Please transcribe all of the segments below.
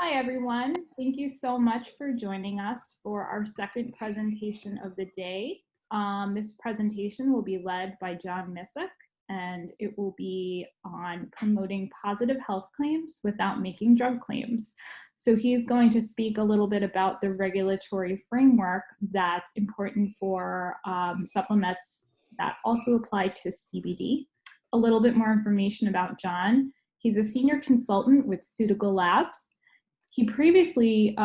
Hi, everyone. Thank you so much for joining us for our second presentation of the day. This presentation will be led by John Misock, and it will be on promoting positive health claims without making drug claims. So he's going to speak a little bit about the regulatory framework that's important for supplements that also apply to CBD. A little bit more information about John. He's a senior consultant with Ceutical Labs. He previously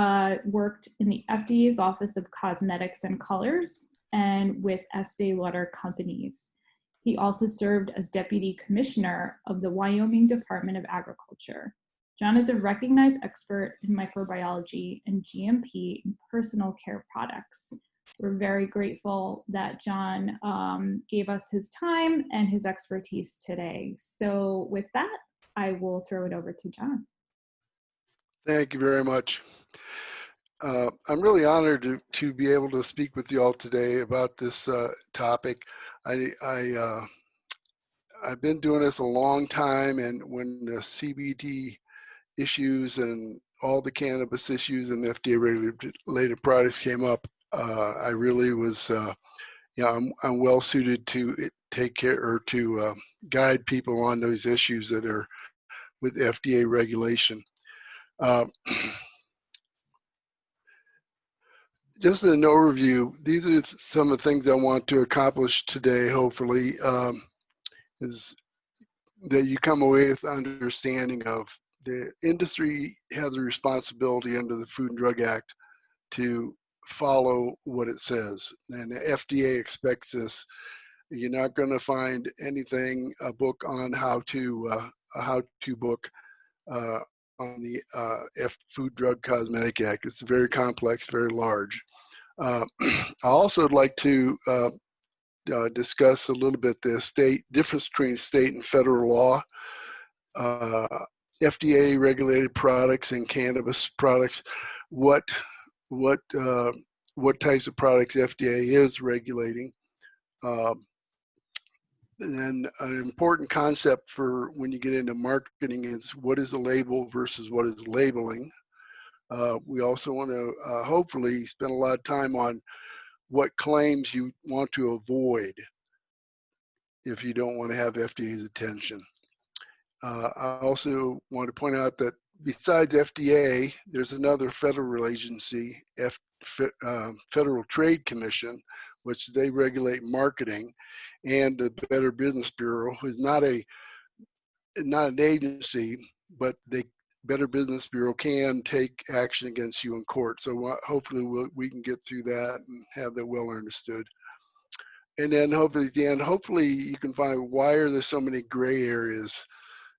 worked in the FDA's Office of Cosmetics and Colors and with Estee Lauder companies. He also served as Deputy Commissioner of the Wyoming Department of Agriculture. John is a recognized expert in microbiology and GMP and personal care products. We're very grateful that John gave us his time and his expertise today. So with that, I will throw it over to John. Thank you very much. I'm really honored to be able to speak with you all today about this topic. I've been doing this a long time, and when the CBD issues and all the cannabis issues and FDA-regulated products came up, I really was, I'm well suited to take care or to guide people on those issues that are with FDA regulation. Just an overview, these are some of the things I want to accomplish today, hopefully, is that you come away with understanding of the industry has a responsibility under the Food and Drug Act to follow what it says. And the FDA expects this. You're not going to find anything, a book on how to, a how-to book on the Food, Drug, Cosmetic Act. It's very complex, very large. I also would like to discuss a little bit the difference between state and federal law, FDA regulated products and cannabis products, what types of products FDA is regulating. And then an important concept for when you get into marketing is what is the label versus what is labeling. We also want to hopefully spend a lot of time on what claims you want to avoid if you don't want to have FDA's attention. I also want to point out that besides FDA, there's another federal agency, Federal Trade Commission, which they regulate marketing, and the Better Business Bureau, who is not an agency, but Better Business Bureau can take action against you in court. So hopefully we can get through that and have that well understood. And then hopefully at the end, hopefully you can find why are there so many gray areas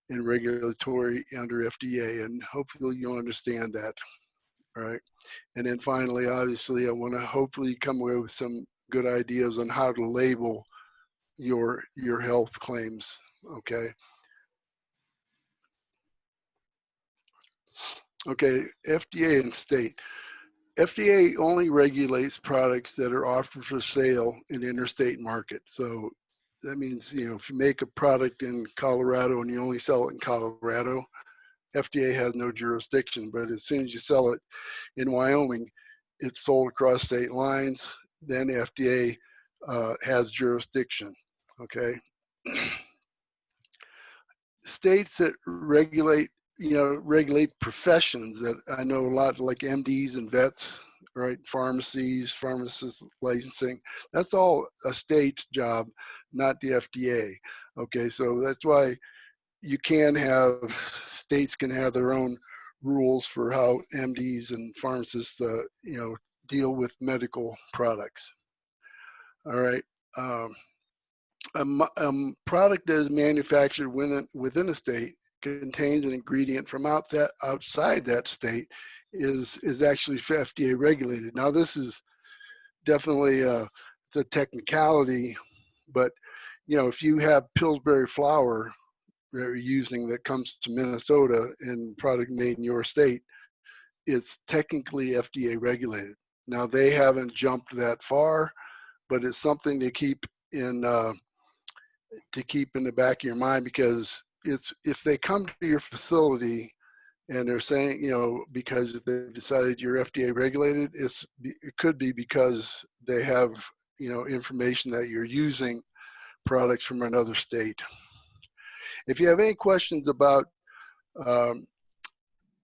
in regulatory under FDA, and hopefully you'll understand that, all right? And then finally, obviously, I want to hopefully come away with some good ideas on how to label your health claims, okay? Okay, FDA and state. FDA only regulates products that are offered for sale in the interstate market. So that means, if you make a product in Colorado and you only sell it in Colorado, FDA has no jurisdiction. But as soon as you sell it in Wyoming, it's sold across state lines, then FDA has jurisdiction, okay? States that regulate professions that I know a lot, like MDs and vets, right? Pharmacies, pharmacist licensing, that's all a state's job, not the FDA. Okay, so that's why states can have their own rules for how MDs and pharmacists, deal with medical products. All right. A product that is manufactured within a state contains an ingredient from outside that state is actually FDA regulated. Now this is definitely it's a technicality, but if you have Pillsbury flour that you're using that comes to Minnesota and product made in your state, it's technically FDA regulated. Now they haven't jumped that far, but it's something to keep in the back of your mind, because if they come to your facility And they're saying, because they decided you're FDA regulated, it could be because they have, information that you're using products from another state. If you have any questions um,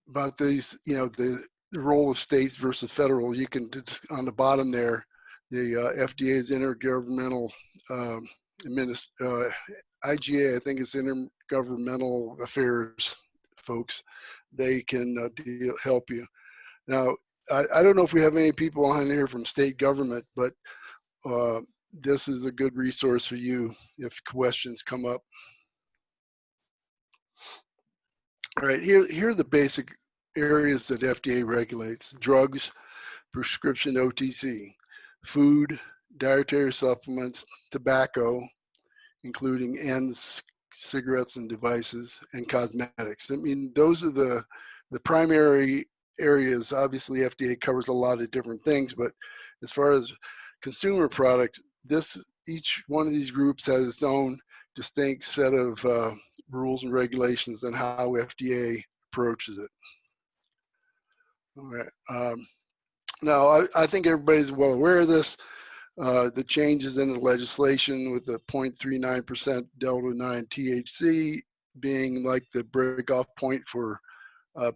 about these, the role of states versus federal, you can just on the bottom there, the FDA's intergovernmental um, IGA, I think it's intergovernmental affairs folks. They can help you. Now, I don't know if we have any people on here from state government, but this is a good resource for you if questions come up. All right, here are the basic areas that FDA regulates: drugs, prescription OTC, food, dietary supplements, tobacco, including ends, cigarettes and devices, and cosmetics. I mean, those are the primary areas. Obviously, FDA covers a lot of different things, but as far as consumer products, each one of these groups has its own distinct set of rules and regulations on how FDA approaches it. All right. Now, I think everybody's well aware of this. The changes in the legislation with the 0.39% Delta 9 THC being like the break-off point for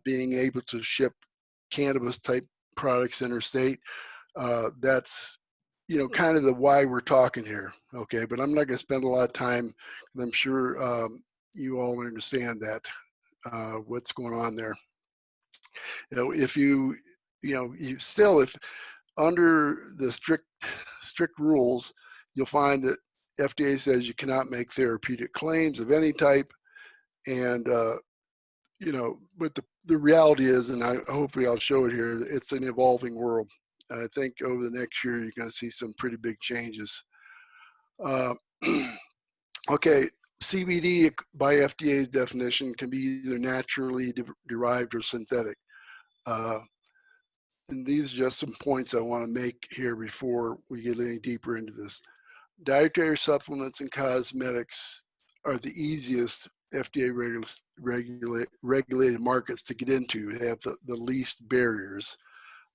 being able to ship cannabis type products interstate. That's kind of the why we're talking here. Okay, but I'm not going to spend a lot of time. I'm sure you all understand that what's going on there. If you if under the strict rules, you'll find that FDA says you cannot make therapeutic claims of any type, and but the reality is, and hopefully I'll show it here, it's an evolving world. I think over the next year you're going to see some pretty big changes. Okay, CBD by FDA's definition can be either naturally derived or synthetic. And these are just some points I want to make here before we get any deeper into this. Dietary supplements and cosmetics are the easiest FDA regulated markets to get into. They have the least barriers,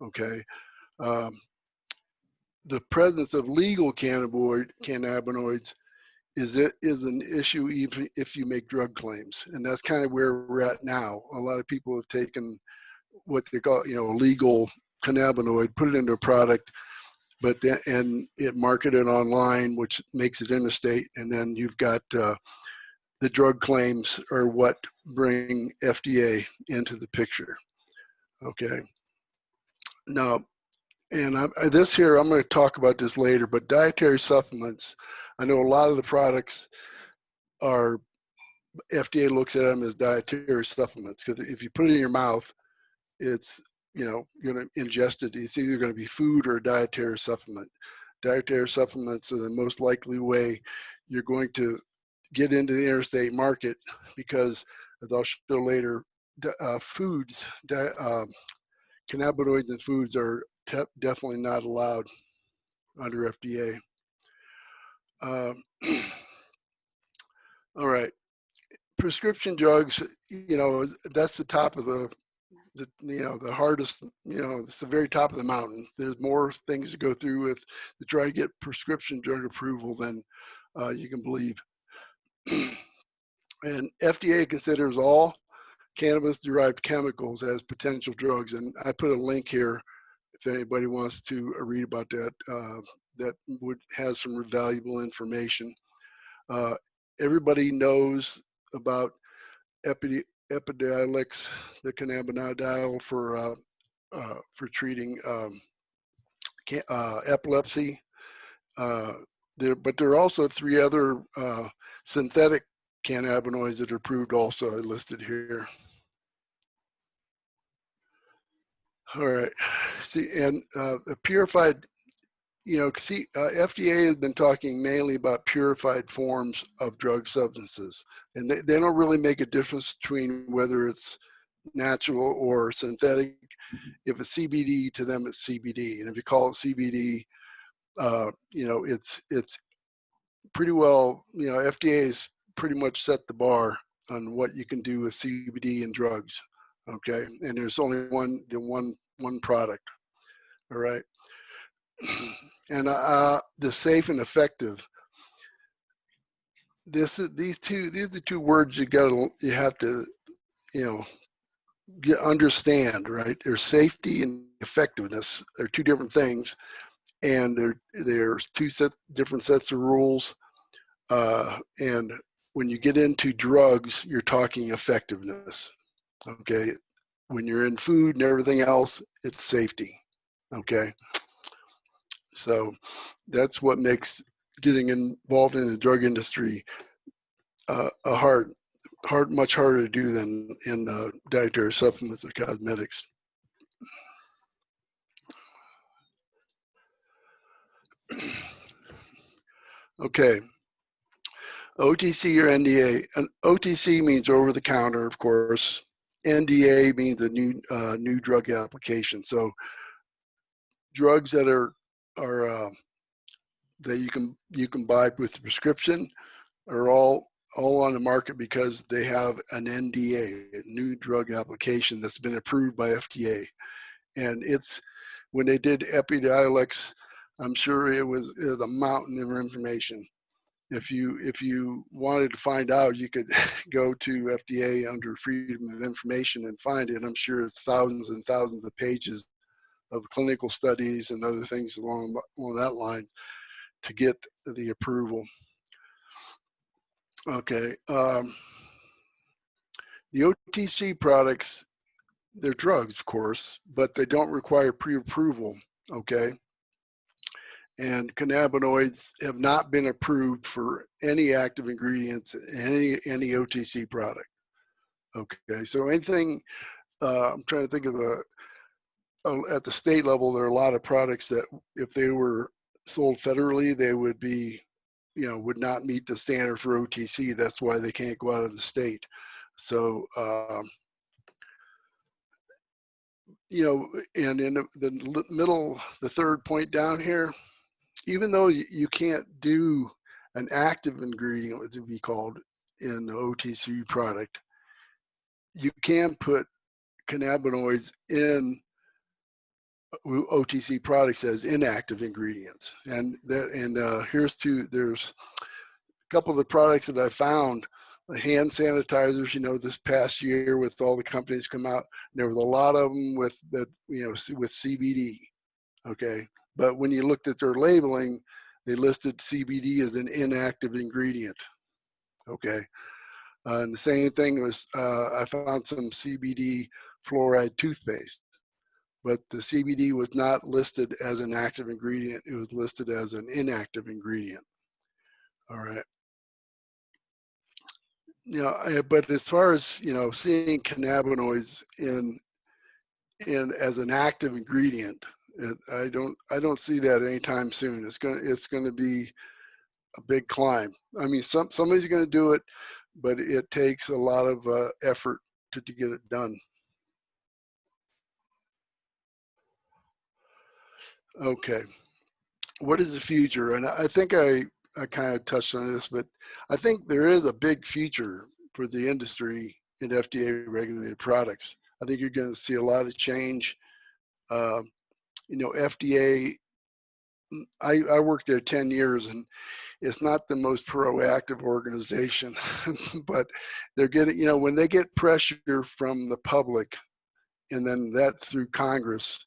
okay? The presence of legal cannabinoids is an issue even if you make drug claims. And that's kind of where we're at now. A lot of people have taken what they call, legal cannabinoid, put it into a product, and it marketed online, which makes it interstate. And then you've got the drug claims are what bring FDA into the picture. Okay. Now, and this here, I'm going to talk about this later, but dietary supplements, I know a lot of the products are, FDA looks at them as dietary supplements, because if you put it in your mouth, it's, you're going to ingest it. It's either going to be food or a dietary supplement. Dietary supplements are the most likely way you're going to get into the interstate market, because as I'll show later, foods, cannabinoids in foods are definitely not allowed under FDA. All right, prescription drugs, that's the top of the hardest, it's the very top of the mountain. There's more things to go through with to try to get prescription drug approval than you can believe. And FDA considers all cannabis-derived chemicals as potential drugs. And I put a link here if anybody wants to read about that. That has some valuable information. Everybody knows about Epidiolex, the cannabidiol for treating epilepsy. But there are also 3 other synthetic cannabinoids that are approved, also listed here. All right. See, and purified, FDA has been talking mainly about purified forms of drug substances, and they don't really make a difference between whether it's natural or synthetic. If it's CBD, to them it's CBD, and if you call it CBD, it's pretty well, FDA's pretty much set the bar on what you can do with CBD and drugs. Okay, and there's only one product. All right, and the safe and effective. These are the two words you have to, you know, understand, right? There's safety and effectiveness. They're two different things, and there's different sets of rules. And when you get into drugs, you're talking effectiveness. Okay, when you're in food and everything else, it's safety. Okay, so that's what makes getting involved in the drug industry much harder to do than in dietary supplements or cosmetics. Okay, OTC or NDA. An OTC means over the counter, of course. NDA means the new drug application. So drugs that are that you can buy with prescription are all on the market because they have an NDA, a new drug application that's been approved by FDA. And it's when they did Epidiolex, I'm sure it was a mountain of information. If you wanted to find out, you could go to FDA under Freedom of Information and find it. I'm sure it's thousands and thousands of pages of clinical studies and other things along that line to get the approval. Okay. The OTC products, they're drugs, of course, but they don't require pre-approval. Okay. And cannabinoids have not been approved for any active ingredients in any OTC product. Okay, so anything, I'm trying to think of at the state level, there are a lot of products that if they were sold federally, they would be, would not meet the standard for OTC. That's why they can't go out of the state. So, and in the middle, the third point down here, even though you can't do an active ingredient, as it would be called, in the OTC product, you can put cannabinoids in OTC products as inactive ingredients. And there's a couple of the products that I found, the hand sanitizers, this past year with all the companies come out, there was a lot of them with CBD. Okay. But when you looked at their labeling, they listed CBD as an inactive ingredient. Okay. And the same thing was, I found some CBD fluoride toothpaste, but the CBD was not listed as an active ingredient. It was listed as an inactive ingredient. All right. But as far as, seeing cannabinoids in as an active ingredient, I don't see that anytime soon. It's going to be a big climb. I mean, somebody's going to do it, but it takes a lot of effort to get it done. Okay, what is the future? And I think I kind of touched on this, but I think there is a big future for the industry in FDA regulated products. I think you're going to see a lot of change. FDA, I worked there 10 years, and it's not the most proactive organization, but they're getting, when they get pressure from the public and then that through Congress,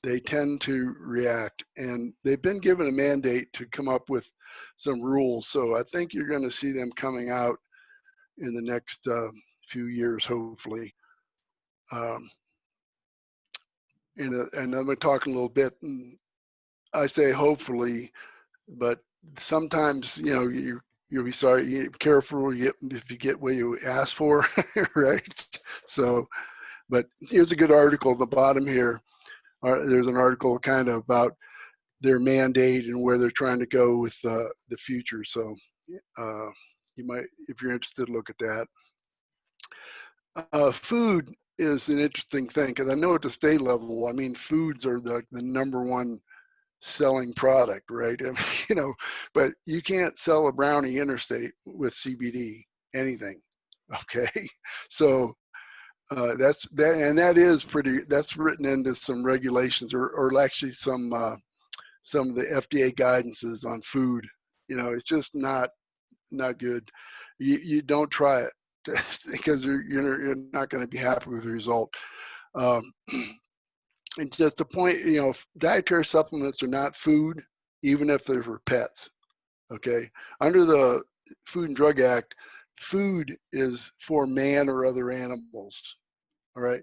they tend to react. And they've been given a mandate to come up with some rules. So I think you're going to see them coming out in the next few years, hopefully. And I'm going to talk a little bit, and I say hopefully, but sometimes, you'll be sorry. You're careful if you get what you ask for, right? So, but here's a good article at the bottom here. There's an article kind of about their mandate and where they're trying to go with the future. So you might, if you're interested, look at that. Food is an interesting thing because I know at the state level, I mean, foods are the number one selling product, right? I mean, but you can't sell a brownie interstate with CBD, anything. Okay. So And that is pretty. That's written into some regulations, or actually some of the FDA guidances on food. It's just not good. You don't try it because you're not going to be happy with the result. Um, and just the point, dietary supplements are not food, even if they're for pets. Okay, under the Food and Drug Act, food is for man or other animals. All right,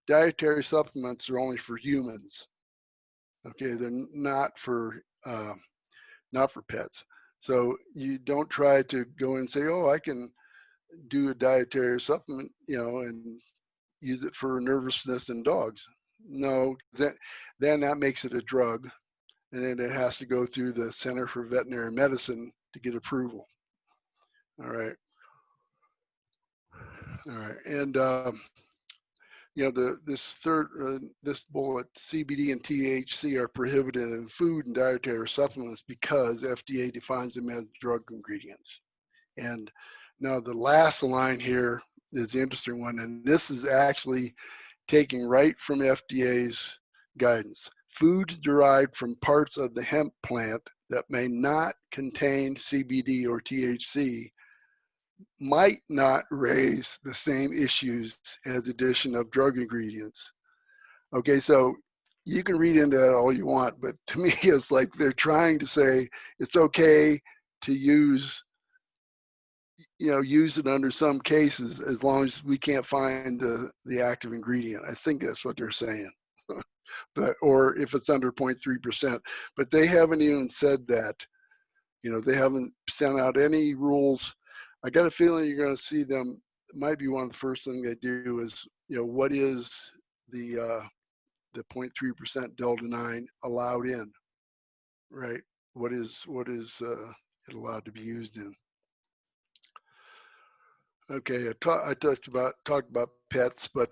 dietary supplements are only for humans. Okay, they're not for pets. So you don't try to go and say, oh, I can do a dietary supplement, and use it for nervousness in dogs. No, then that makes it a drug, and then it has to go through the Center for Veterinary Medicine to get approval. All right. All right. And this bullet, CBD and THC are prohibited in food and dietary supplements because FDA defines them as drug ingredients. And now the last line here is the interesting one, and this is actually taking right from FDA's guidance. Foods derived from parts of the hemp plant that may not contain CBD or THC might not raise the same issues as addition of drug ingredients. Okay, so you can read into that all you want, but to me, it's like they're trying to say it's okay to use it under some cases as long as we can't find the active ingredient. I think that's what they're saying. Or if it's under 0.3%, but they haven't even said that. They haven't sent out any rules. I got a feeling you're going to see them. It might be one of the first things they do is, what is the 0.3% Delta 9 allowed in, right? What is it allowed to be used in? Okay, I talked about pets, but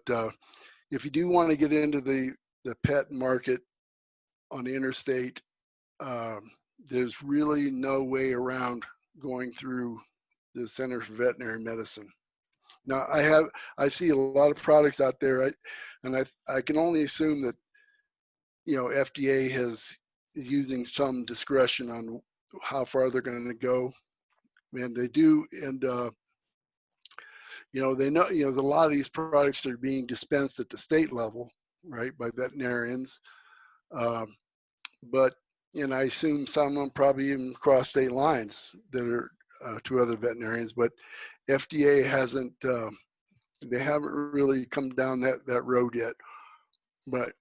if you do want to get into the pet market on the interstate, there's really no way around going through the Center for Veterinary Medicine. Now, I see a lot of products out there, and I can only assume that FDA is using some discretion on how far they're going to go, and they do, and they know a lot of these products are being dispensed at the state level, right, by veterinarians, but I assume some of them probably even cross state lines that are to other veterinarians, but FDA hasn't. They haven't really come down that road yet. But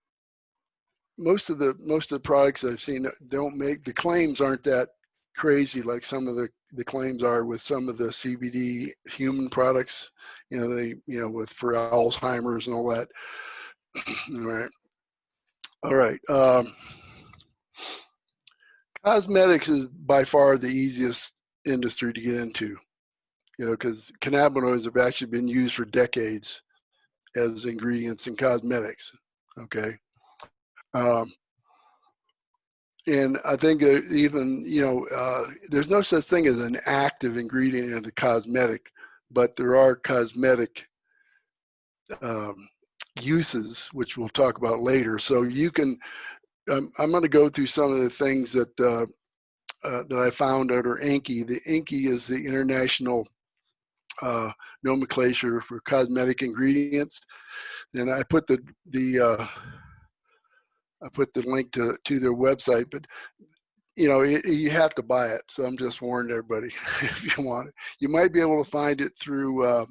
most of the products I've seen don't make the claims aren't that crazy like some of the claims are with some of the CBD human products. With for Alzheimer's and all that. All right. Cosmetics is by far the easiest industry to get into, because cannabinoids have actually been used for decades as ingredients in cosmetics. Okay. And I think that even, there's no such thing as an active ingredient in the cosmetic, but there are cosmetic uses, which we'll talk about later. So you can, I'm going to go through some of the things that that I found under INCI. The INCI is the International Nomenclature for Cosmetic Ingredients, and I put the link to their website, but you have to buy it. So I'm just warning everybody if you want it. You might be able to find it through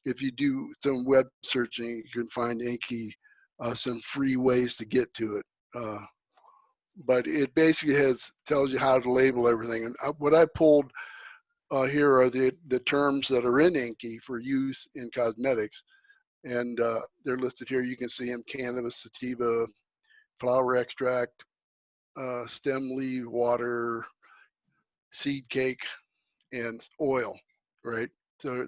if you do some web searching, you can find INCI some free ways to get to it. But it basically tells you how to label everything. And what I pulled here are the terms that are in INCI for use in cosmetics. And they're listed here. You can see them: cannabis, sativa, flower extract, stem leaf water, seed cake, and oil, right? So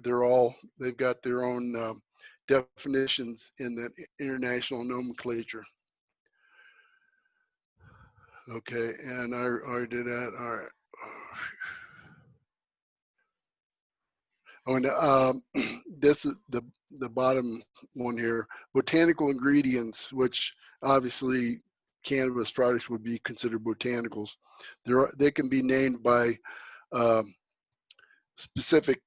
they've got their own definitions in the international nomenclature. Okay, and I already did that. All right. Oh, and this is the bottom one here, botanical ingredients, which obviously cannabis products would be considered botanicals. They can be named by specific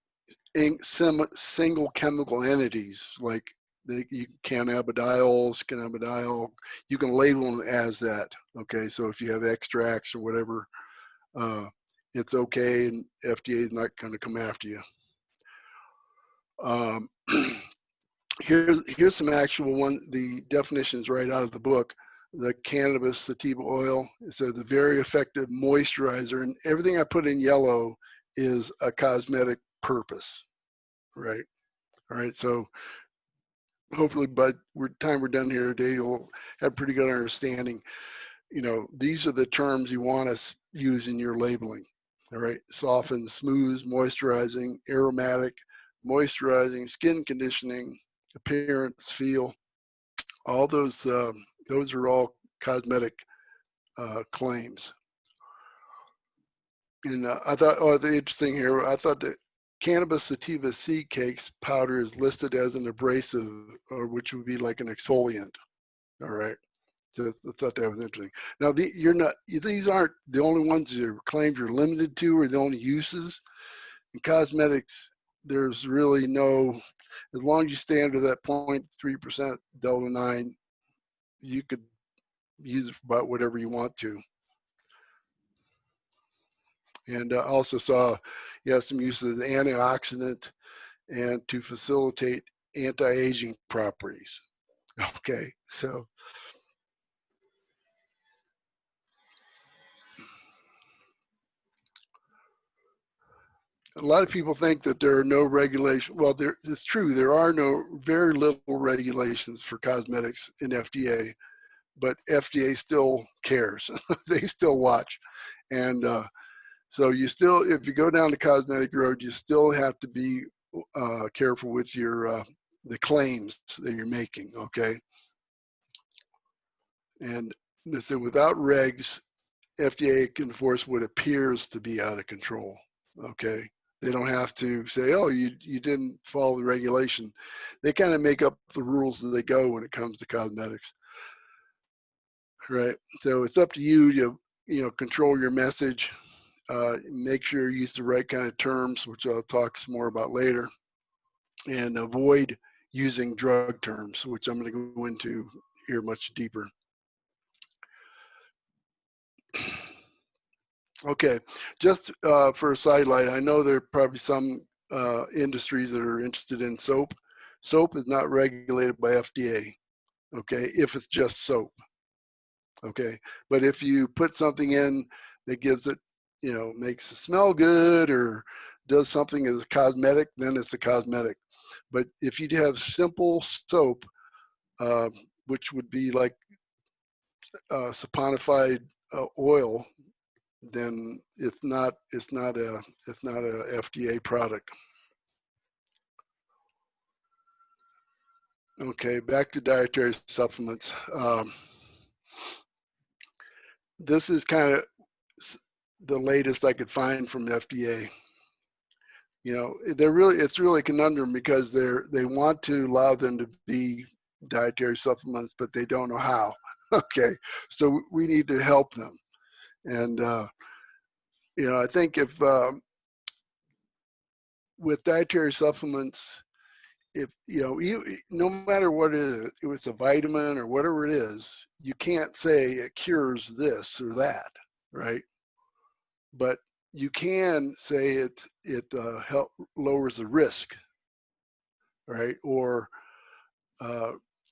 single chemical entities, like cannabidiol. You can label them as that. Okay, so if you have extracts or whatever, it's okay, and FDA is not going to come after you. Here's some actual the definitions right out of the book. The cannabis sativa oil, it says a very effective moisturizer, and everything I put in yellow is a cosmetic purpose, right? All right, so hopefully by the time we're done here today, you'll have pretty good understanding. You know, these are the terms you want to use in your labeling. All right, soften, smooth, moisturizing, aromatic, moisturizing, skin conditioning, appearance, feel. All those are all cosmetic claims. And I thought, the interesting here, I thought that cannabis sativa seed cakes powder is listed as an abrasive, or which would be like an exfoliant. All right. So I thought that was interesting. Now, these aren't the only ones you're claimed you're limited to, or the only uses. In cosmetics, there's really no, as long as you stay under that 0.3% delta 9, you could use it for about whatever you want to. And I also saw, some use as an antioxidant and to facilitate anti-aging properties. Okay, so a lot of people think that there are no regulations. Well, it's true. There are very little regulations for cosmetics in FDA, but FDA still cares. They still watch. And so if you go down the cosmetic road, you still have to be careful with your the claims that you're making, okay? And so without regs, FDA can enforce what appears to be out of control, okay? They don't have to say, oh, you didn't follow the regulation. They kind of make up the rules as they go when it comes to cosmetics, right? So it's up to you to, control your message, make sure you use the right kind of terms, which I'll talk some more about later, and avoid using drug terms, which I'm going to go into here much deeper. Okay, just for a sidelight, I know there are probably some industries that are interested in soap. Soap is not regulated by FDA, okay, if it's just soap, okay? But if you put something in that gives it, makes it smell good or does something as a cosmetic, then it's a cosmetic. But if you have simple soap, which would be like saponified oil, then it's not a FDA product. Okay, back to dietary supplements. This is kind of the latest I could find from the FDA. It's really a conundrum because they want to allow them to be dietary supplements, but they don't know how. Okay, so we need to help them. And I think if with dietary supplements, if no matter what it is, if it's a vitamin or whatever it is, you can't say it cures this or that, right? But you can say it lowers the risk, right? Or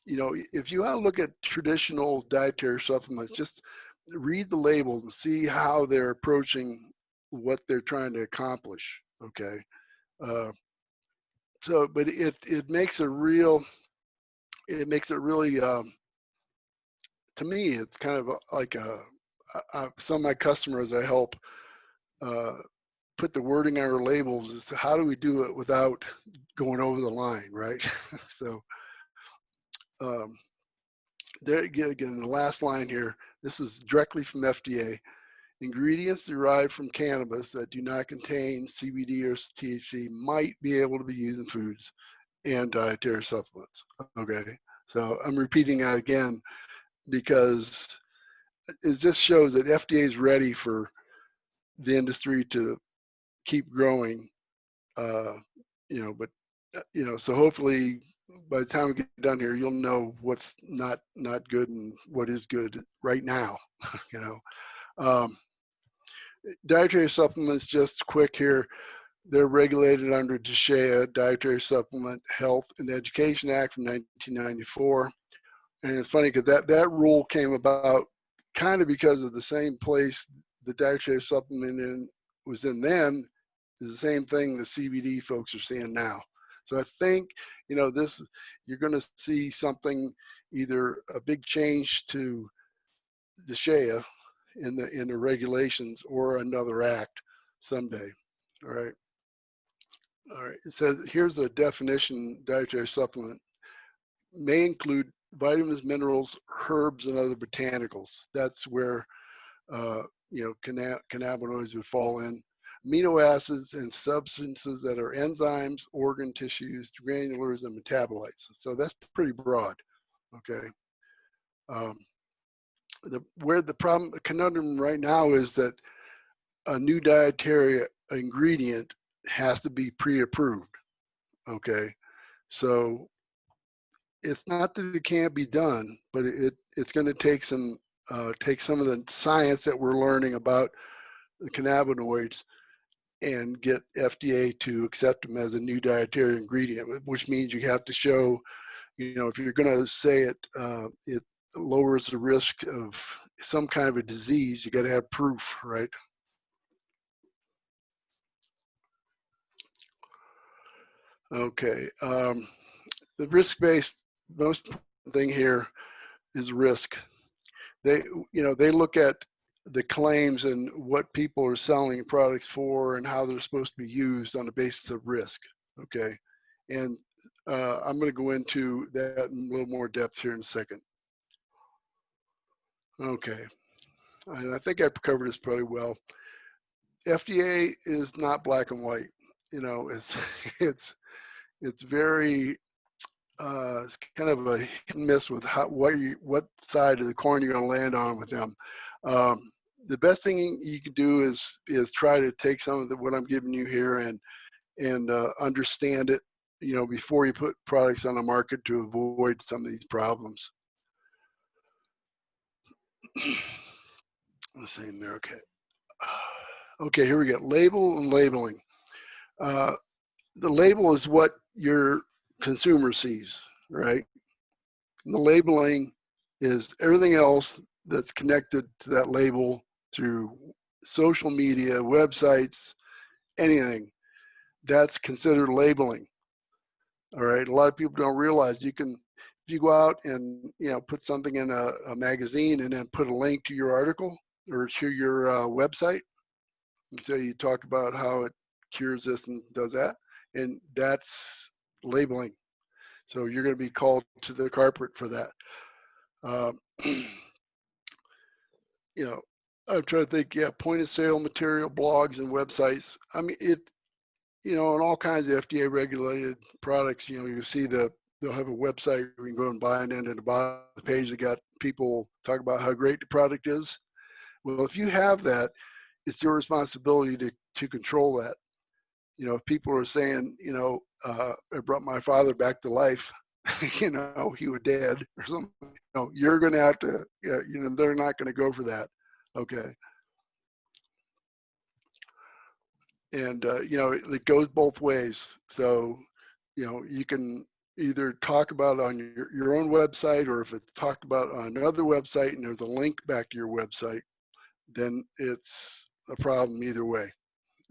if you want to look at traditional dietary supplements, just read the labels and see how they're approaching what they're trying to accomplish. Okay. But it makes it really, to me, it's kind of like some of my customers I help put the wording on our labels is how do we do it without going over the line, right? So there again, the last line here, this is directly from FDA. Ingredients derived from cannabis that do not contain CBD or THC might be able to be used in foods. and dietary supplements. Okay, so I'm repeating that again because it just shows that FDA is ready for the industry to keep growing. Uh, but so hopefully by the time we get done here, you'll know what's not good and what is good right now. you know, um, Dietary supplements, just quick here. They're regulated under DSHEA, Dietary Supplement Health and Education Act from 1994. And it's funny because that rule came about kind of because of the same place the dietary supplement was in then, is the same thing the CBD folks are seeing now. So I think, this, you're going to see something, either a big change to the DSHEA in the regulations or another act someday. All right. All right. It says here's a definition: dietary supplement may include vitamins, minerals, herbs, and other botanicals. That's where cannabinoids would fall in. Amino acids and substances that are enzymes, organ tissues, granulars, and metabolites. So that's pretty broad. Okay. The conundrum right now is that a new dietary ingredient has to be pre-approved. Okay, so it's not that it can't be done, but it's going to take some of the science that we're learning about the cannabinoids and get FDA to accept them as a new dietary ingredient, which means you have to show, if you're going to say it lowers the risk of some kind of a disease, you got to have proof, right? Okay. The risk-based, most thing here is risk. They look at the claims and what people are selling products for and how they're supposed to be used on the basis of risk. Okay. And I'm going to go into that in a little more depth here in a second. Okay. I think I covered this pretty well. FDA is not black and white. It's very it's kind of a hit and miss with what side of the coin you're going to land on with them. The best thing you can do is try to take some of what I'm giving you here and understand it, before you put products on the market, to avoid some of these problems. Let's see in there. Okay. Okay, here we go. Label and labeling. The label is what your consumer sees, right? And the labeling is everything else that's connected to that label through social media, websites, anything. That's considered labeling. All right. A lot of people don't realize if you go out and put something in a magazine and then put a link to your article or to your website. So you talk about how it cures this and does that, and that's labeling. So you're going to be called to the carpet for that. I'm trying to think. Yeah, point of sale material, blogs, and websites. I mean, in all kinds of FDA regulated products, you see they'll have a website where you can go and buy, and then at the bottom of the page they got people talk about how great the product is. Well, if you have that, it's your responsibility to control that. If people are saying, I brought my father back to life, he was dead or something, you're going to have to, they're not going to go for that. Okay. And, it goes both ways. So, you can either talk about it on your own website, or if it's talked about on another website and there's a link back to your website, then it's a problem either way.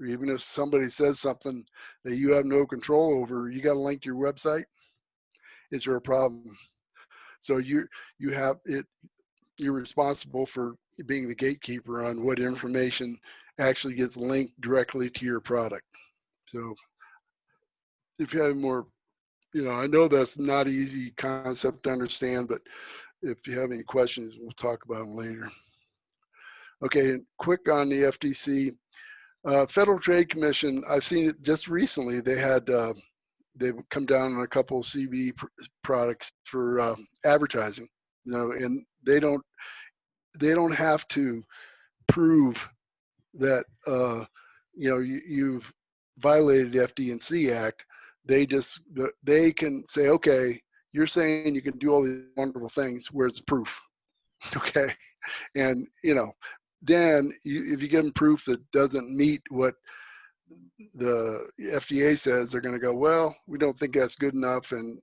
Or even if somebody says something that you have no control over, you got to link to your website, is there a problem? So you have it. You're responsible for being the gatekeeper on what information actually gets linked directly to your product. So if you have more, I know that's not an easy concept to understand, but if you have any questions, we'll talk about them later. Okay, and quick on the FTC. Federal Trade Commission, I've seen it just recently. They had they've come down on a couple of CBD products for advertising, and they don't have to prove that you've violated the FD&C Act. They can say, okay, you're saying you can do all these wonderful things. Where's the proof? Okay, and then if you give them proof that doesn't meet what the FDA says, they're going to go, well, we don't think that's good enough, and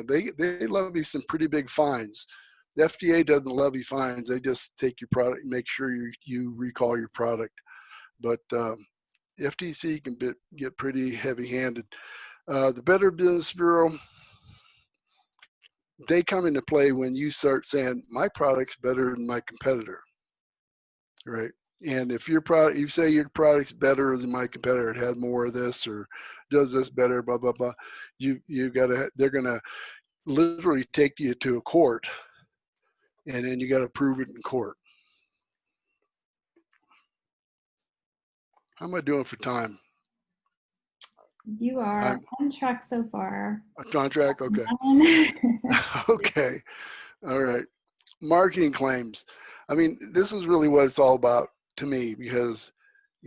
they levy some pretty big fines. The FDA doesn't levy fines; they just take your product, make sure you recall your product. But the FTC can get pretty heavy-handed. The Better Business Bureau, they come into play when you start saying my product's better than my competitor, right? And if you say your product's better than my competitor, it has more of this or does this better, blah blah blah, they're gonna literally take you to a court, and then you got to prove it in court. How am I doing for time? You are on track so far. On track? Okay. Okay. All right. Marketing claims. I mean, this is really what it's all about to me, because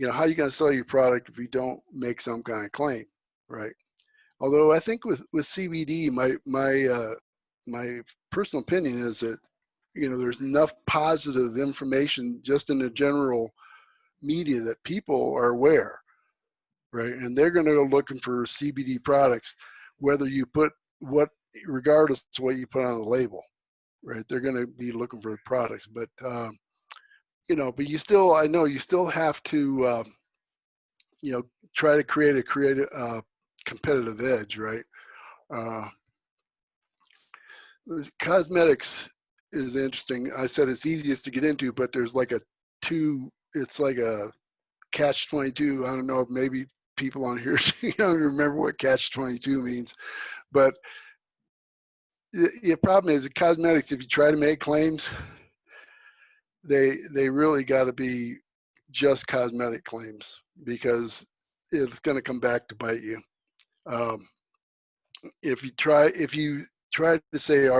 how are you going to sell your product if you don't make some kind of claim, right? Although I think with CBD, my personal opinion is that there's enough positive information just in the general media that people are aware, right? And they're going to go looking for CBD products, whether you put regardless of what you put on the label, right? They're going to be looking for the products, but but I know you still have to try to create a competitive edge, right? Cosmetics is interesting. I said it's easiest to get into, but there's it's like a catch-22. I don't know if maybe people on here don't remember what catch-22 means, but the problem is cosmetics, if you try to make claims, they really got to be just cosmetic claims, because it's going to come back to bite you. If you try to say,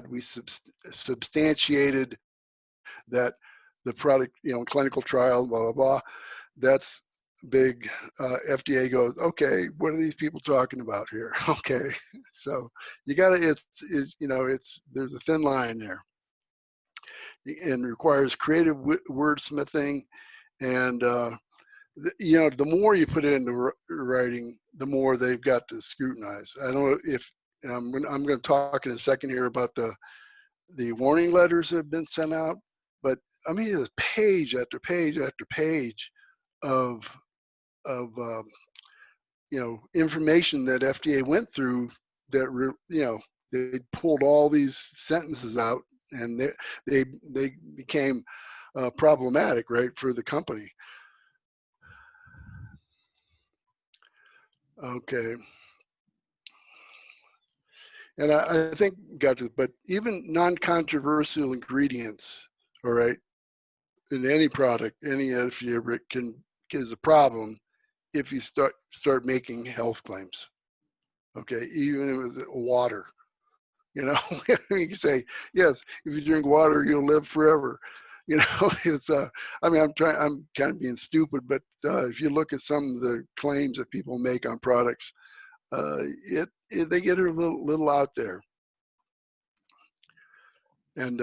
we substantiated that the product, clinical trial, blah blah blah, that's big. FDA goes, okay, what are these people talking about here? Okay, so you got to, there's a thin line there, and requires creative wordsmithing, and the more you put it into writing, the more they've got to scrutinize. I don't know if I'm going to talk in a second here about the warning letters that have been sent out, but I mean, there's page after page after page of information that FDA went through that they pulled all these sentences out, and they became problematic, right, for the company. Okay. And I think but even non-controversial ingredients, all right, in any product, any FDA is a problem if you start making health claims. Okay, even with water, you can say, yes, if you drink water, you'll live forever. It's I'm kind of being stupid, but if you look at some of the claims that people make on products, they get a little out there. And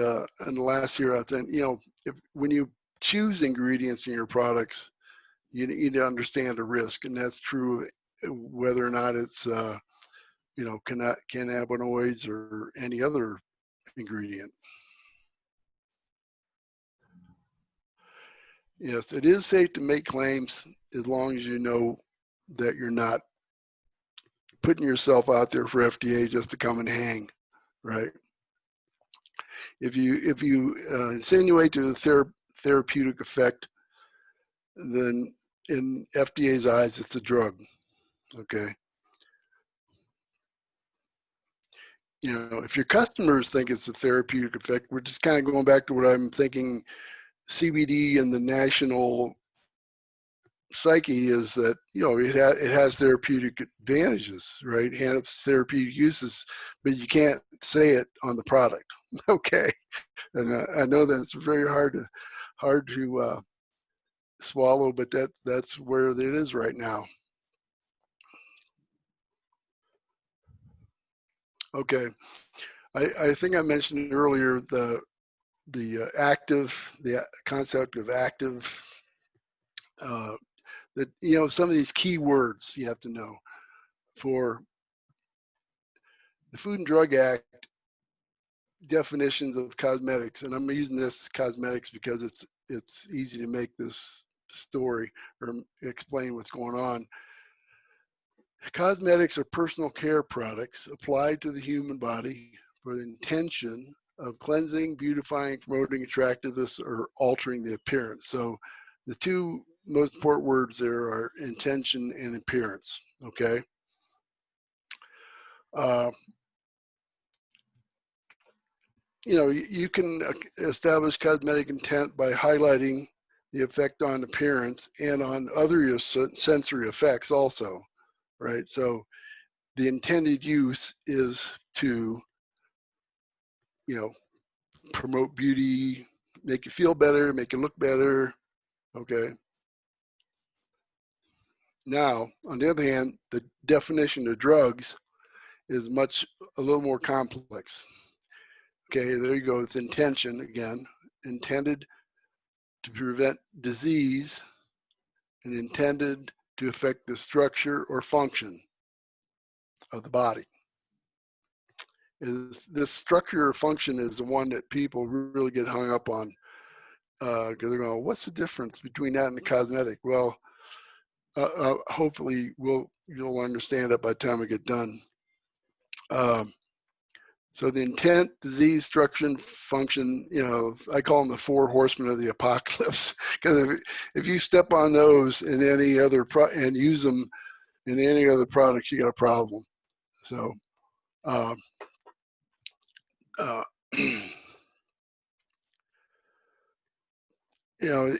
last year, I think, when you choose ingredients in your products, you need to understand the risk, and that's true whether or not it's cannabinoids or any other ingredient. Yes, it is safe to make claims as long as you know that you're not putting yourself out there for FDA just to come and hang, right? If you insinuate to the therapeutic effect, then in FDA's eyes, it's a drug. Okay. If your customers think it's a therapeutic effect, we're just kind of going back to what I'm thinking CBD and the national psyche is that, you know, it has therapeutic advantages, right? It has therapeutic uses, but you can't say it on the product. Okay, and I know that's very hard to swallow, but that's where it is right now. Okay, I think I mentioned earlier the concept of active. That, you know, some of these key words you have to know for the Food and Drug Act definitions of cosmetics, and I'm using this cosmetics because it's easy to make this story or explain what's going on. Cosmetics are personal care products applied to the human body for the intention of cleansing, beautifying, promoting attractiveness, or altering the appearance. So the two most important words there are intention and appearance. Okay. You know, you can establish cosmetic intent by highlighting the effect on appearance and on other sensory effects also, right? So the intended use is to, you know, promote beauty, make you feel better, make you look better, okay? Now, on the other hand, the definition of drugs is a little more complex. Okay, there you go. It's intention again, intended to prevent disease and intended to affect the structure or function of the body. This structure or function is the one that people really get hung up on, because they're going, what's the difference between that and the cosmetic? Well, hopefully you'll understand it by the time we get done. So the intent, disease, structure, and function, you know, I call them the four horsemen of the apocalypse. Because if you step on those in any other and use them in any other product, you got a problem. So, you know,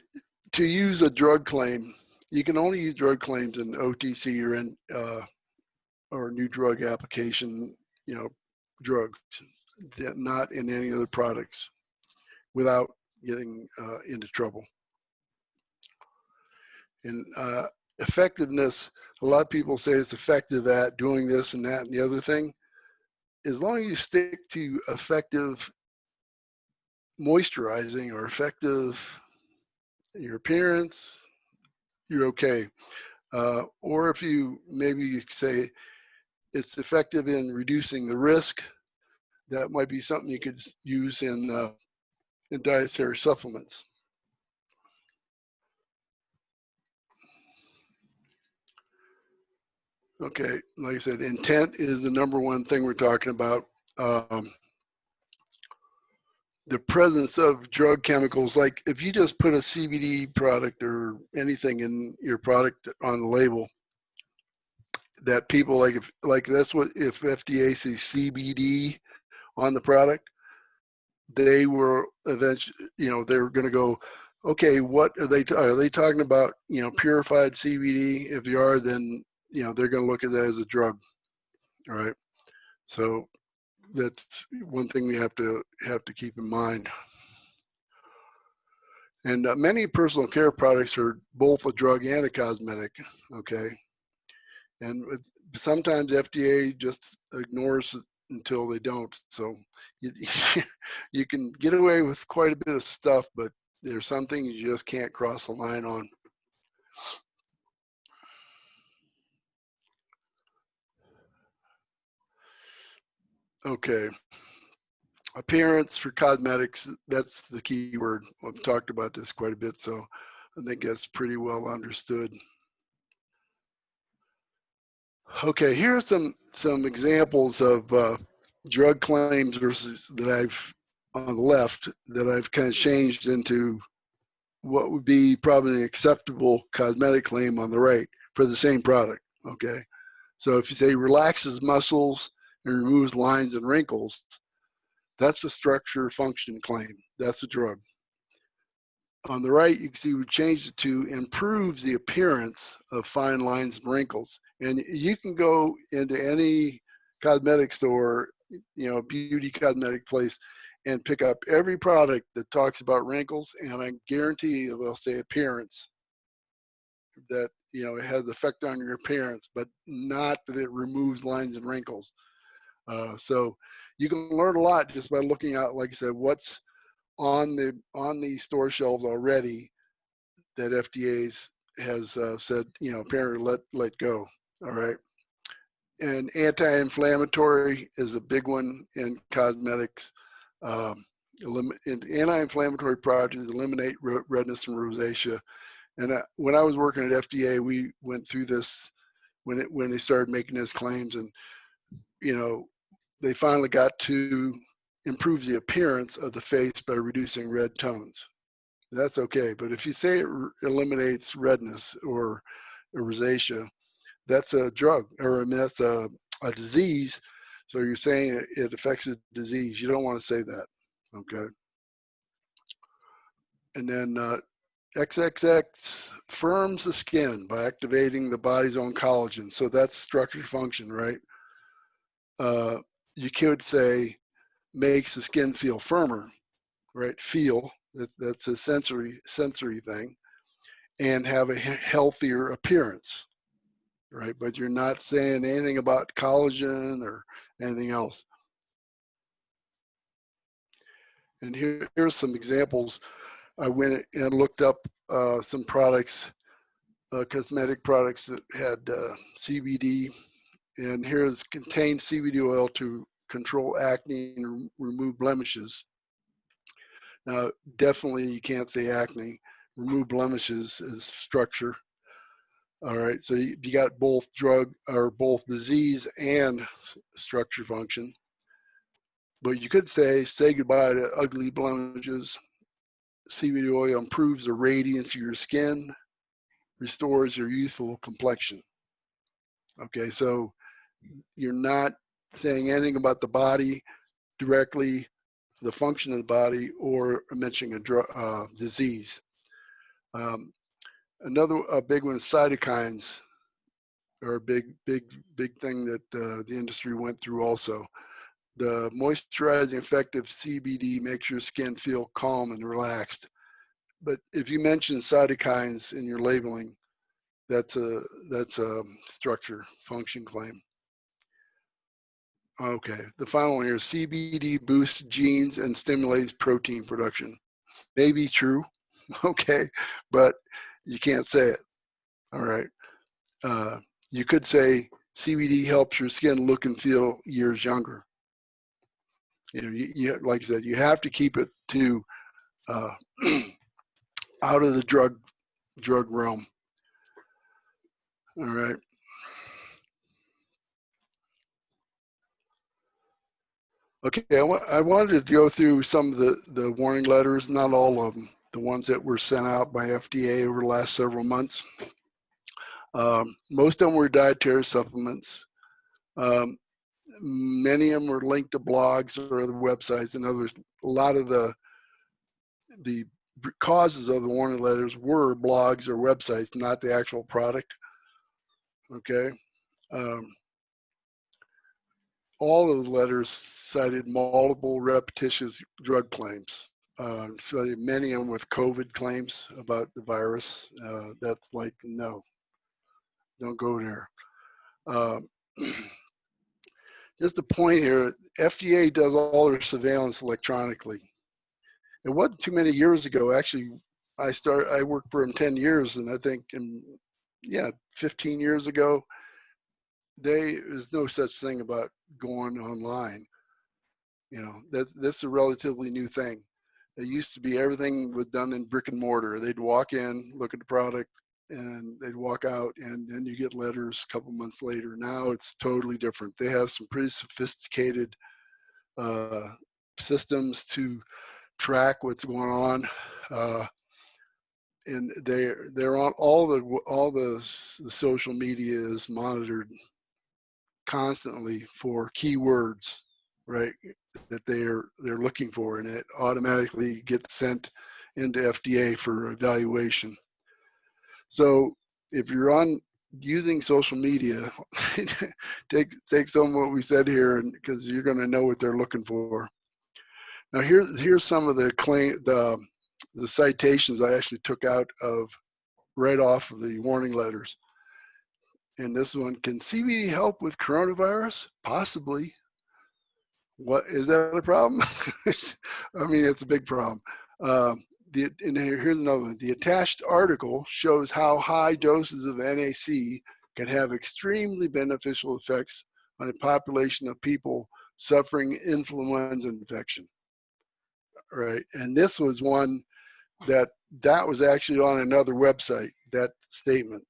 to use a drug claim, you can only use drug claims in OTC or in or new drug application, you know, drugs, not in any other products without getting into trouble. And effectiveness, a lot of people say it's effective at doing this and that and the other thing. As long as you stick to effective moisturizing or effective your appearance, you're okay. Or if you maybe say it's effective in reducing the risk, that might be something you could use in dietary supplements. Okay, like I said, intent is the number one thing we're talking about. The presence of drug chemicals, like if you just put a CBD product or anything in your product on the label, that people like that's what if FDA says CBD on the product, they were eventually, you know, they were going to go, okay, what are they talking about? You know, purified CBD. If you are, then you know they're going to look at that as a drug. All right, so that's one thing we have to keep in mind. And many personal care products are both a drug and a cosmetic. Okay, and sometimes FDA just ignores it until they don't. So you can get away with quite a bit of stuff, but there's some things you just can't cross the line on. Okay. Appearance for cosmetics, that's the key word. I've talked about this quite a bit, so I think that's pretty well understood. Okay, here are some examples of drug claims versus that I've on the left that I've kind of changed into what would be probably an acceptable cosmetic claim on the right for the same product. Okay, so if you say relaxes muscles and removes lines and wrinkles, that's a structure function claim. That's a drug. On the right, you can see we changed it to improves the appearance of fine lines and wrinkles. And you can go into any cosmetic store, beauty cosmetic place, and pick up every product that talks about wrinkles, and I guarantee you they'll say appearance, that it has effect on your appearance, but not that it removes lines and wrinkles. So you can learn a lot just by looking at, like I said, what's on the store shelves already that FDA has said, apparently let go. All right. And anti-inflammatory is a big one in cosmetics. Anti-inflammatory products eliminate redness and rosacea. And when I was working at FDA, we went through this when they started making these claims, and they finally got to improve the appearance of the face by reducing red tones. That's okay, but if you say it eliminates redness or rosacea, that's a drug, or I mean, that's a disease. So you're saying it affects a disease. You don't want to say that, okay? And then XXX firms the skin by activating the body's own collagen. So that's structure function, right? You could say makes the skin feel firmer, right? Feel, that's a sensory thing, and have a healthier appearance, right? But you're not saying anything about collagen or anything else. And here's some examples. I went and looked up some products, cosmetic products that had CBD, and here's contained CBD oil to control acne and remove blemishes. Now, definitely you can't say acne. Remove blemishes is structure. All right, so you got both both disease and structure function. But you could say goodbye to ugly blemishes. CBD oil improves the radiance of your skin, restores your youthful complexion. Okay, so you're not saying anything about the body directly, the function of the body, or mentioning a disease. Another big one is cytokines, are a big thing that the industry went through also. The moisturizing effect of CBD makes your skin feel calm and relaxed. But if you mention cytokines in your labeling, that's a structure function claim. Okay, the final one here, CBD boosts genes and stimulates protein production. Maybe true, okay, but you can't say it. All right. You could say CBD helps your skin look and feel years younger. You like I said, you have to keep it to out of the drug realm. All right. Okay, I wanted to go through some of the warning letters, not all of them, the ones that were sent out by FDA over the last several months. Most of them were dietary supplements. Many of them were linked to blogs or other websites. In other words, a lot of the causes of the warning letters were blogs or websites, not the actual product. Okay. All of the letters cited multiple repetitious drug claims. So many of them with COVID claims about the virus. That's like, no, don't go there. Just a point here, FDA does all their surveillance electronically. It wasn't too many years ago, actually, I worked for them 10 years, and I think 15 years ago, there's no such thing about going online. That's a relatively new thing. It used to be everything was done in brick and mortar. They'd walk in, look at the product, and they'd walk out, and then you get letters a couple months later. Now it's totally different. They have some pretty sophisticated systems to track what's going on, and they're on all the social media is monitored constantly for keywords, right, that they're looking for, and it automatically gets sent into FDA for evaluation. So if you're on using social media, take some of what we said here, and because you're going to know what they're looking for. Now here's some of the citations I actually took out of right off of the warning letters. And this one, can CBD help with coronavirus? Possibly. What is that a problem? I mean, it's a big problem. And here's another one. The attached article shows how high doses of NAC can have extremely beneficial effects on a population of people suffering influenza infection. Right, and this was one that was actually on another website. That statement,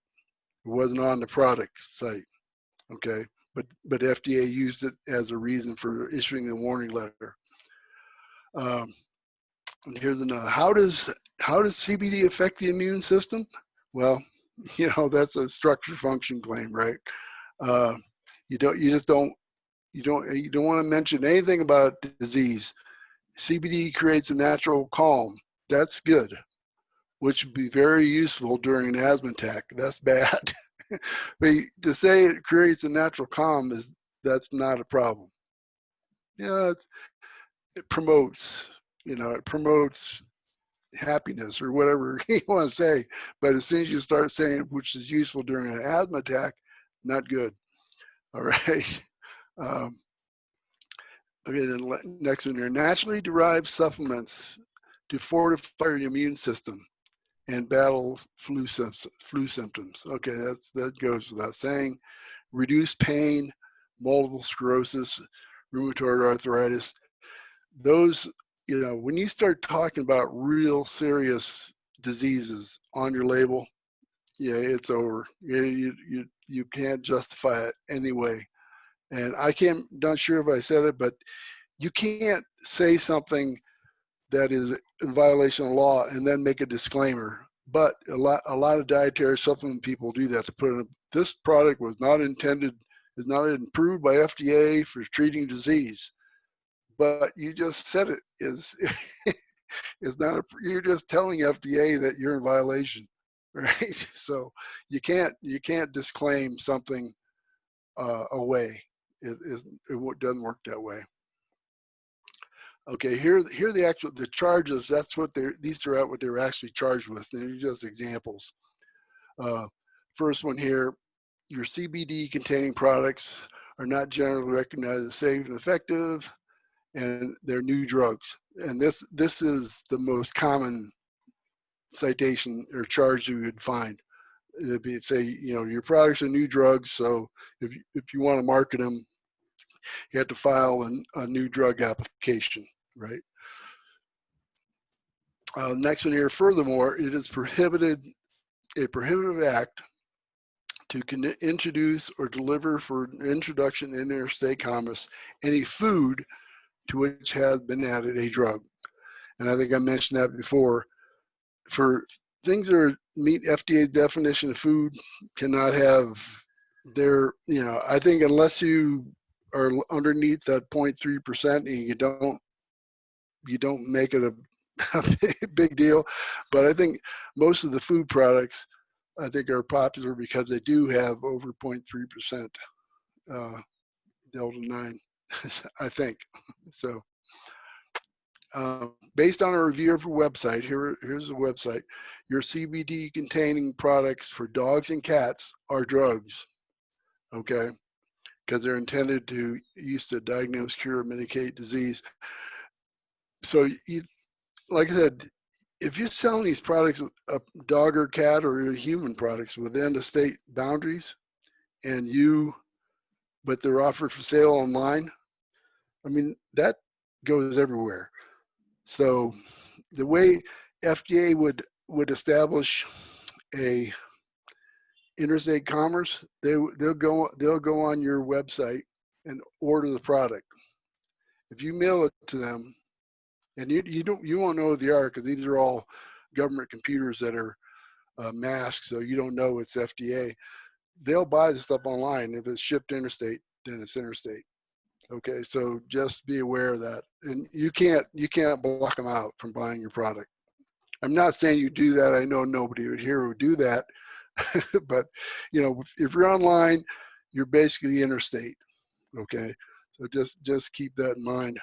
it wasn't on the product site. Okay, but FDA used it as a reason for issuing the warning letter. And here's another. How does CBD affect the immune system? Well, that's a structure function claim, right? You don't want to mention anything about disease. CBD creates a natural calm. That's good, which would be very useful during an asthma attack. That's bad. But to say it creates a natural calm that's not a problem. It promotes, it promotes happiness or whatever you want to say. But as soon as you start saying which is useful during an asthma attack, not good. All right. Okay, then next one here. Naturally derived supplements to fortify your immune system and battle flu symptoms. Okay, that goes without saying. Reduce pain, multiple sclerosis, rheumatoid arthritis. Those, when you start talking about real serious diseases on your label, it's over. You can't justify it anyway. And not sure if I said it, but you can't say something that is in violation of law and then make a disclaimer. But a lot of dietary supplement people do that to put in, this product is not approved by FDA for treating disease. But you just said it is not. You're just telling FDA that you're in violation, right? So you can't disclaim something away. It doesn't work that way. Okay, here the charges. That's what these are what they're actually charged with. They're just examples. First one here, your CBD containing products are not generally recognized as safe and effective, and they're new drugs. And this is the most common citation or charge you would find. It'd say, your products are new drugs, so if you want to market them, you have to file a new drug application, right? Next one here, furthermore, it is a prohibitive act to introduce or deliver for introduction in interstate commerce any food to which has been added a drug. And I think I mentioned that before. For things that meet FDA's definition of food, cannot have I think unless you are underneath that 0.3% and you don't make it a big deal. But I think most of the food products, I think, are popular because they do have over 0.3% delta 9, I think. So based on a review of a website, here's a website. Your CBD containing products for dogs and cats are drugs, okay? Because they're intended to use to diagnose, cure, or mitigate disease. So, like I said, if you're selling these products, a dog or cat or human products within the state boundaries, but they're offered for sale online, I mean, that goes everywhere. So the way FDA would establish a interstate commerce, they'll go on your website and order the product. If you mail it to them, and you won't know what they are because these are all government computers that are masked, so you don't know it's FDA. They'll buy the stuff online. If it's shipped interstate, then it's interstate. Okay, so just be aware of that, and you can't block them out from buying your product. I'm not saying you do that. I know nobody here would do that. But, you know, if you're online, you're basically interstate. Okay. So just keep that in mind.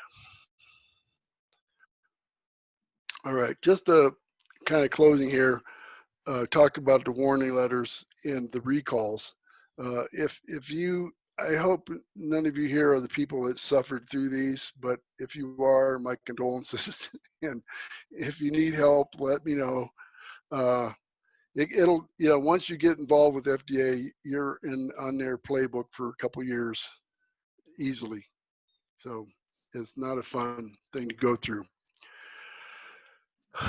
All right. Just a kind of closing here. Talked about the warning letters and the recalls. If you, I hope none of you here are the people that suffered through these, but if you are, my condolences. And if you need help, let me know. It'll, you know, once you get involved with FDA, you're on their playbook for a couple years easily. So it's not a fun thing to go through.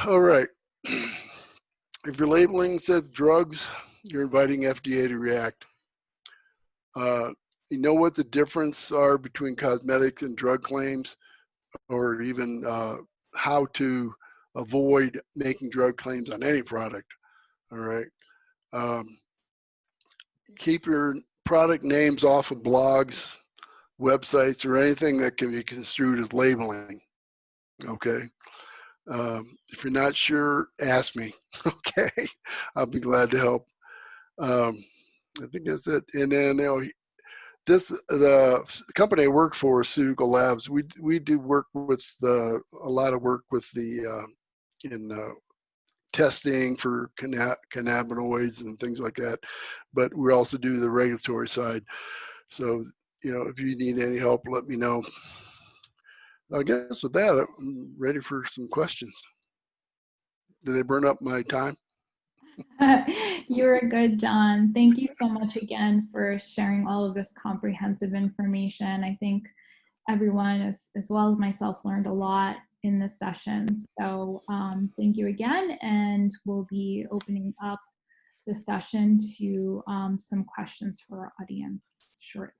All right. If your labeling says drugs, you're inviting FDA to react. You know what the difference are between cosmetics and drug claims, or even how to avoid making drug claims on any product. All right. Keep your product names off of blogs, websites, or anything that can be construed as labeling. Okay. If you're not sure, ask me. Okay. I'll be glad to help. I think that's it. And then, you know, the company I work for, Ceutical Labs, we do work with a lot of work with the in testing for cannabinoids and things like that, but we also do the regulatory side. So, you know, if you need any help, let me know. I guess with that, I'm ready for some questions. Did I burn up my time? You were good, John. Thank you so much again for sharing all of this comprehensive information. I think everyone, as well as myself, learned a lot in this session. So thank you again, and we'll be opening up the session to some questions for our audience shortly.